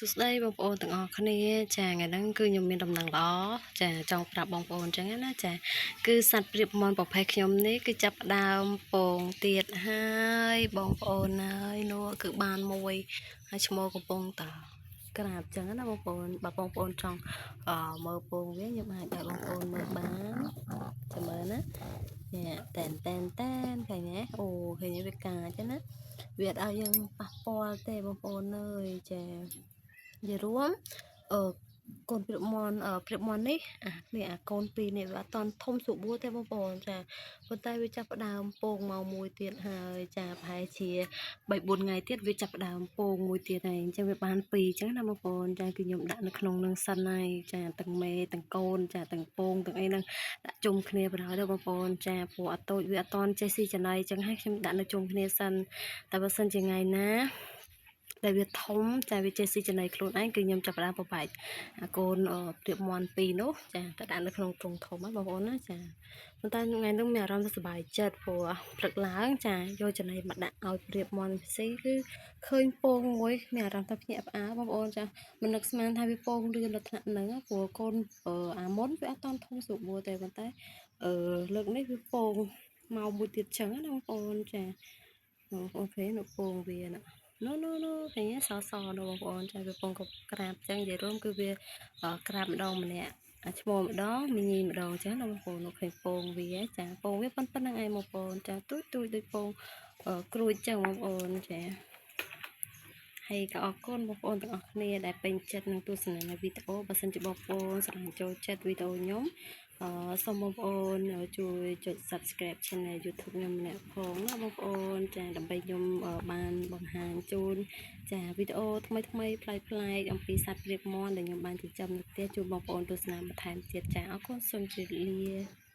សួស្តីបងប្អូនទាំងអស់គ្នាចាថ្ងៃហ្នឹងគឺខ្ញុំមានដំណឹងល្អចាចង់ប្រាប់បងប្អូនអញ្ចឹងណាចាគឺសត្វព្រាបមន់ប្រភេទខ្ញុំនេះគឺចាប់ផ្ដើមពងទៀតហើយបងប្អូនហើយនោះគឺបានមួយហើយឈ្មោះកំពុងតក្រាបអញ្ចឹងណាបងប្អូនបើបងប្អូនចង់មើលពងវាខ្ញុំអាចឲ្យបងប្អូនមើលបានចាំមើលណានេះតែនឃើញទេអូឃើញវាកាចណាវាអត់ឲ្យយើងប៉ះពាល់ទេបងប្អូនអើយចានិយាយរួមកូនព្រាបមន់នេះនេះកូនពីរនេះវាអត់តន់ធំស្រួលបួទេបងប្អូនចាប៉ុន្តែវាចាប់ផ្ដើមពងមកមួយទៀតហើយចាប្រហែលជា3 4ថ្ងៃទៀតវាចាប់ផ្ដើមពងមួយទៀតហើយអញ្ចឹងវាបាន2អញ្ចឹងណាបងប្អូនចាគឺខ្ញុំដាក់នៅក្នុងនឹងសិនហើយចាទាំងមេទាំងកូនចាទាំងពងទាំងអីហ្នឹងដាក់ជុំគ្នាបណ្ដោយទៅបងប្អូនចាព្រោះអត់តូចវាអត់តន់ចេះស៊ីចំណីអញ្ចឹងហើយខ្ញុំដាក់នៅជុំគ្នាសិនតែបើសិនជាថ្ងៃណាតែវាធំចាវាចេះស៊ីចំណីខ្លួនឯងគឺខ្ញុំចាប់ផ្ដើមប្របែកកូនព្រាបមន់2នោះចាទៅដាក់នៅក្នុងទ្រុងធំហ្នឹងបងប្អូនណាចាប៉ុន្តែថ្ងៃនោះមានអារម្មណ៍ថាសប្បាយចិត្តព្រោះព្រឹកឡើងចាយកចំណីមកដាក់ឲ្យព្រាបមន់ស៊ីគឺឃើញពងមួយមានអារម្មណ៍ថាភ្ញាក់ផ្អើលបងប្អូនចាមិននឹកស្មានថាវាពងលឿនដល់ថ្នាក់ហ្នឹងព្រោះកូនអាមុនវាអត់តន់ធំស្រួលបួទេប៉ុន្តែលើកនេះវាពងមកមួយទៀតចឹងណាបងប្អូនចាអូខេនៅពងវាណានោះឃើញសនោះបងប្អូនចាវាពងក៏ក្រាបចឹងនិយាយរួមគឺវាក្រាបម្ដងម្នាក់ឈ្មោះម្ដងមីញីម្ដងចឹងណាបងប្អូននោះឃើញពងវាចាពងវាប៉ុណ្្នឹងឯងបងប្អូនចាទូចដូចពងក្រួយចឹងបងប្អូនចាហើយក៏អរគុណបងប្អូនទាំងអស់គ្នាដែលពេញចិត្តនឹងទស្សនាវីដេអូបើសិនជាបងប្អូនស្រឡាញ់ចូលចិត្តវីដេអូខ្ញុំសូមបងប្អូនជួយចុច Subscribe Channel YouTube ខ្ញុំម្នាក់ផងណាបងប្អូនចាដើម្បីខ្ញុំបានបង្ហាញជូនចាវីដេអូថ្មីប្លែកៗអំពីសត្វព្រាបមន់ដែលខ្ញុំបានចិញ្ចឹមនៅផ្ទះជូនបងប្អូនទស្សនាបន្ថែមទៀតចាអរគុណសូមជម្រាបលា